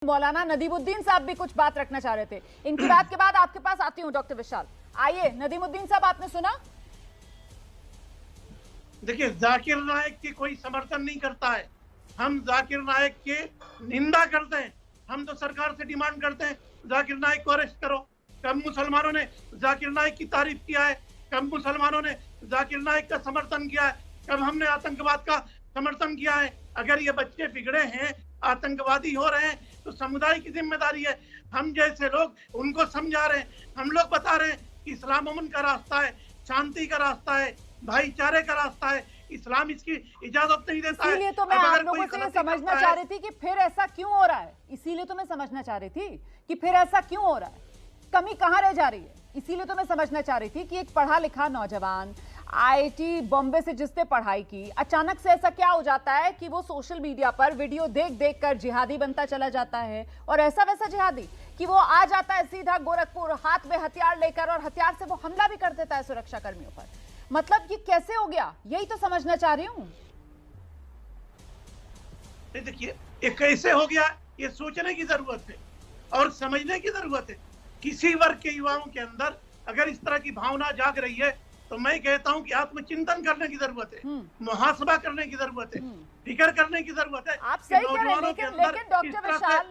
मौलाना नदीमुद्दीन साहब भी कुछ बात रखना चाह रहे थे। इनकी बात के बाद आपके पास आती हूं डॉक्टर विशाल। आइए नदीमुद्दीन साहब, आपने सुना? देखिए, जाकिर नायक की कोई समर्थन नहीं करता है। हम जाकिर नायक के निंदा करते हैं। हम तो सरकार से डिमांड करते हैं जाकिर नायक को अरेस्ट करो। कब मुसलमानों ने जाकिर नायक की तारीफ किया है? कब मुसलमानों ने जाकिर नायक का समर्थन किया है? कब हमने आतंकवाद का समर्थन किया है? अगर ये बच्चे बिगड़े हैं, आतंकवादी हो रहे हैं, तो समुदाय की जिम्मेदारी है। हम जैसे लोग उनको समझा रहे हैं, हम लोग बता रहे हैं कि इस्लाम अमन का रास्ता है, शांति का रास्ता है, भाईचारे का रास्ता है। इस्लाम इसकी इजाजत नहीं देता है। इसीलिए तो मैं आप लोगों से समझना चाह रही थी कि फिर ऐसा क्यों हो रहा है। इसीलिए तो मैं समझना चाह रही थी कि फिर ऐसा क्यों हो रहा है, कमी कहां रह जा रही है। इसीलिए तो मैं समझना चाह रही थी कि एक पढ़ा लिखा नौजवान आईआईटी बॉम्बे से जिसने पढ़ाई की, अचानक से ऐसा क्या हो जाता है कि वो सोशल मीडिया पर वीडियो देख देख कर जिहादी बनता चला जाता है। और ऐसा वैसा जिहादी कि वो आ जाता है सीधा गोरखपुर हाथ में हथियार लेकर, और हथियार से वो हमला भी कर देता है सुरक्षा कर्मियों पर। मतलब ये कैसे हो गया, यही तो समझना चाह रही हूँ। देखिए, ये कैसे हो गया, ये सोचने की जरूरत है और समझने की जरूरत है। किसी वर्ग के युवाओं के अंदर अगर इस तरह की भावना जाग रही है, तो मैं कहता हूं कि आत्मचिंतन करने की जरूरत है, मुहासबा करने की जरूरत है, फिक्र करने की जरूरत है। आप सही कह रहे हैं,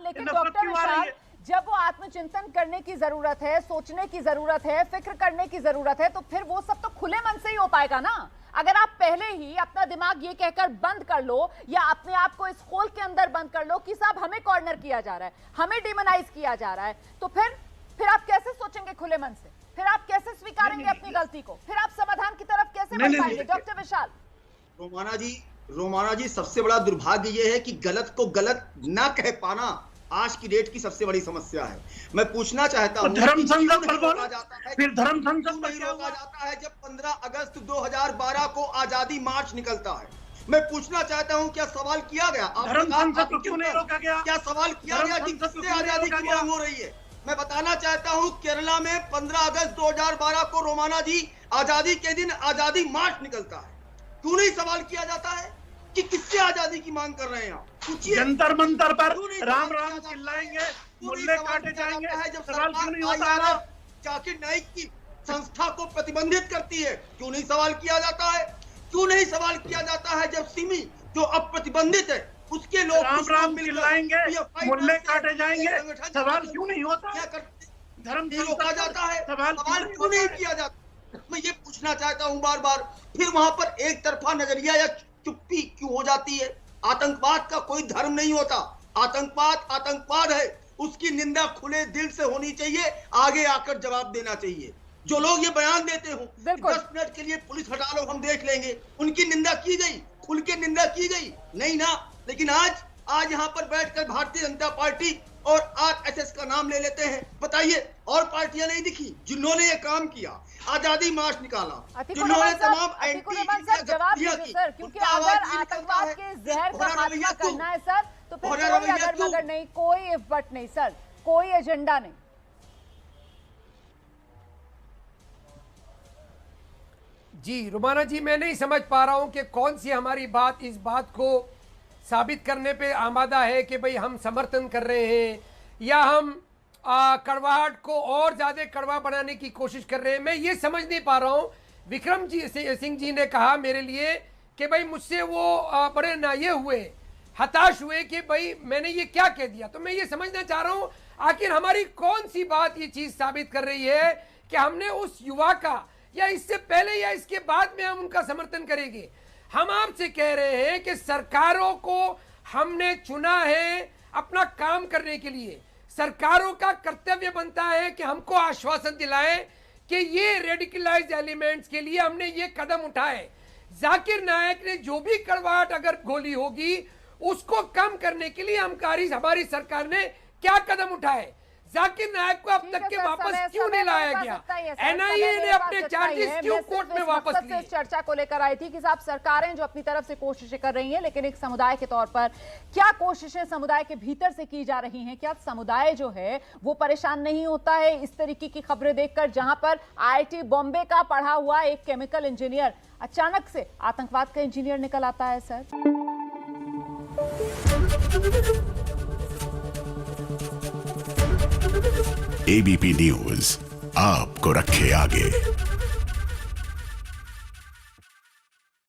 लेकिन डॉक्टर विशाल, जब वो आत्मचिंतन करने की जरूरत है, सोचने की जरूरत है, फिक्र करने की जरूरत है, तो फिर वो सब तो खुले मन से ही हो पाएगा ना। अगर आप पहले ही अपना दिमाग ये कहकर बंद कर लो या अपने आप को इस होल के अंदर बंद कर लो कि साहब हमें कॉर्नर किया जा रहा है, हमें डिमोनाइज किया जा रहा है, तो फिर आप कैसे सोचेंगे खुले मन से? फिर आप कैसे स्वीकारेंगे अपनी गलती को? फिर आप समाधान की तरफ कैसे बढ़ पाएंगे? डॉक्टर विशाल। रोमाना जी, सबसे बड़ा दुर्भाग्य यह है कि गलत को गलत ना कह पाना आज की डेट की सबसे बड़ी समस्या है। मैं पूछना चाहता हूं, धर्म संसद पर रोका जाता है, फिर धर्म संसद पर रोका जाता है जब 15 अगस्त 2012 को आजादी मार्च निकलता है। मैं पूछना चाहता हूं, क्या सवाल किया गया? धर्म संसद को क्यों नहीं रोका गया? क्या सवाल किया गया कि किससे आजादी की मांग हो रही है? मैं बताना चाहता हूं, केरला में 15 अगस्त 2012 को रोमाना जी आजादी के दिन आजादी मार्च निकलता है। क्यों नहीं सवाल किया जाता है कि किससे आजादी की मांग कर रहे हैं? आप पूछिए। जंतर मंतर पर राम राम चिल्लाएंगे, मुल्ले काटे जाएंगे, जब सवाल क्यों नहीं होता है? जाकिर नाइक की संस्था को प्रतिबंधित करती है, क्यों नहीं सवाल किया जाता है? क्यों नहीं सवाल किया जाता है जब सिमी जो अब प्रतिबंधित है उसके लोग राम राम चिल्लाएंगे, मुल्ले काटे जाएंगे, सवाल क्यों नहीं होता? धर्म रोका जाता है, सवाल क्यों नहीं किया जाता? मैं ये पूछना चाहता हूँ बार बार। फिर वहां पर एक तरफा नजरिया या चुप्पी क्यों हो जाती है? आतंकवाद का कोई धर्म नहीं होता। आतंकवाद है, उसकी निंदा खुले दिल से होनी चाहिए, आगे आकर जवाब देना चाहिए। जो लोग ये बयान देते हो 10 मिनट के लिए पुलिस हटा लो हम देख लेंगे, उनकी निंदा की गई, खुल के निंदा की गई नहीं ना। लेकिन आज यहाँ पर बैठकर भारतीय जनता पार्टी और आरएसएस का नाम ले लेते हैं। बताइए, और पार्टियां नहीं दिखी जिन्होंने ये काम किया, आजादी मार्च निकाला, जिन्होंने तमाम जवाब दीजिए सर, क्योंकि अगर आतंकवाद के जहर का खात्मा करना है सर, तो फिर कोई अगर मगर नहीं, कोई इफ बट नहीं सर, कोई एजेंडा नहीं। जी रोमाना जी, मैं नहीं समझ पा रहा हूं कि कौन सी हमारी बात इस बात को साबित करने पे आमादा है कि भाई हम समर्थन कर रहे हैं या हम कड़वाहट को और ज्यादा कड़वा बनाने की कोशिश कर रहे हैं। मैं ये समझ नहीं पा रहा हूं। विक्रम जी सिंह जी ने कहा मेरे लिए कि भाई मुझसे वो बड़े ये हुए, हताश हुए कि भाई मैंने ये क्या कह दिया। तो मैं ये समझना चाह रहा हूं, आखिर हमारी कौन सी बात ये चीज साबित कर रही है कि हमने उस युवा का, या इससे पहले या इसके बाद में हम उनका समर्थन करेंगे। हम आपसे कह रहे हैं कि सरकारों को हमने चुना है अपना काम करने के लिए। सरकारों का कर्तव्य बनता है कि हमको आश्वासन दिलाएं कि ये रेडिकलाइज्ड एलिमेंट्स के लिए हमने ये कदम उठाए। जाकिर नायक ने जो भी कड़वाहट अगर गोली होगी उसको कम करने के लिए हमारी सरकार ने क्या कदम उठाए? जाकिर नायक को अब तक के वापस क्यों नहीं लाया गया? एनआईए ने अपने चार्जेस क्यों कोर्ट में वापस लिए? चर्चा को लेकर आई थी कि साहब सरकारें जो अपनी तरफ से कोशिशें कर रही हैं, लेकिन एक समुदाय के तौर पर क्या कोशिशें समुदाय के भीतर से की जा रही हैं? क्या समुदाय जो है वो परेशान नहीं होता है इस तरीके की खबरें देखकर, जहां पर आईआईटी बॉम्बे का पढ़ा हुआ एक केमिकल इंजीनियर अचानक से आतंकवाद का इंजीनियर निकल आता है सर? एबीपी न्यूज आपको रखे आगे।